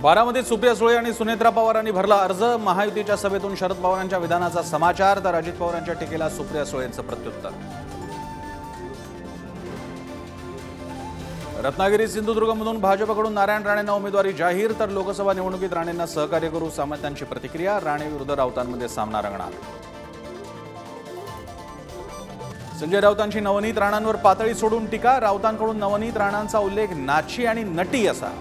बारामतीत सुप्रिया सुळे आणि सुनेत्रा पवारांनी भरला अर्ज। महायुतीच्या सभेतून शरद पवारांच्या विधानाचा समाचार, तर अजित पवारांच्या टीकेला सुप्रिया सुळेंचं प्रत्युत्तर। रत्नागिरी सिंधुदुर्गमधून भाजपकडून नारायण राणेंना उमेदवारी जाहीर, तर लोकसभा निवडणुकीत राणेंना सहकार्य करू सामंतांची प्रतिक्रिया। राणे विरुद्ध राऊतांमध्ये सामना रंगणार। संजय राऊतांची नवनीत राणांवर पातळी सोडून टीका, राऊतांकडून नवनीत राणांचा उल्लेख नाची आणि नटी असा।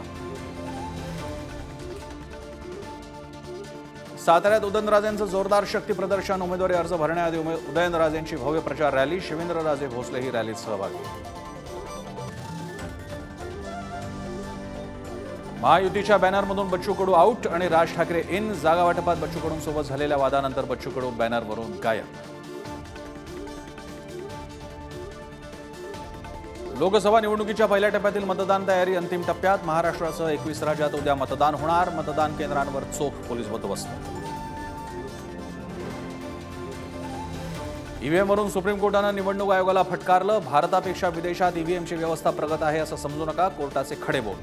साताऱ्यात उदयनराजेंचं जोरदार शक्ती प्रदर्शन, उमेदवारी अर्ज भरण्याआधी उदयनराजेंची भव्य प्रचार रॅली, शिवेंद्रराजे भोसलेही रॅलीत सहभागी। महायुतीच्या बॅनरमधून बच्चू कडू आउट आणि राज ठाकरे इन, जागा वाटपात बच्चू कडूंसोबत झालेल्या वादानंतर बच्चू कडू बॅनरवरून गायब। लोकसभा निवडणुकीच्या पहिल्या टप्प्यातील मतदान तयारी अंतिम टप्प्यात, महाराष्ट्रासह 21 राज्यात उद्या मतदान होणार। मतदान केंद्रांवर चोख पोलीस बंदोबस्त। ईव्हीएमवरून सुप्रीम कोर्टानं निवडणूक आयोगाला फटकारलं, भारतापेक्षा विदेशात ईव्हीएमची व्यवस्था प्रगत आहे असं समजू नका, कोर्टाचे खडे बोल।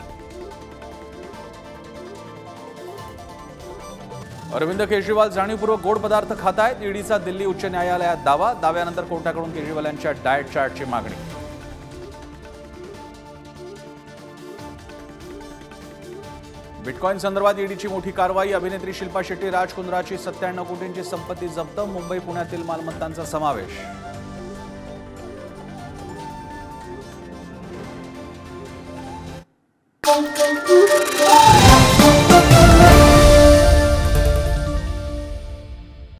अरविंद केजरीवाल जाणीवपूर्वक गोड पदार्थ खातायत, ईडीचा दिल्ली उच्च न्यायालयात दावा, दाव्यानंतर कोर्टाकडून केजरीवालांच्या डाएट चार्टची मागणी। बिटकॉइन संदर्भात ईडीची मोठी कारवाई, अभिनेत्री शिल्पा शेट्टी राजकुंद्राची 97 कोटींची संपत्ती जप्त, मुंबई पुण्यातील मालमत्तांचा समावेश।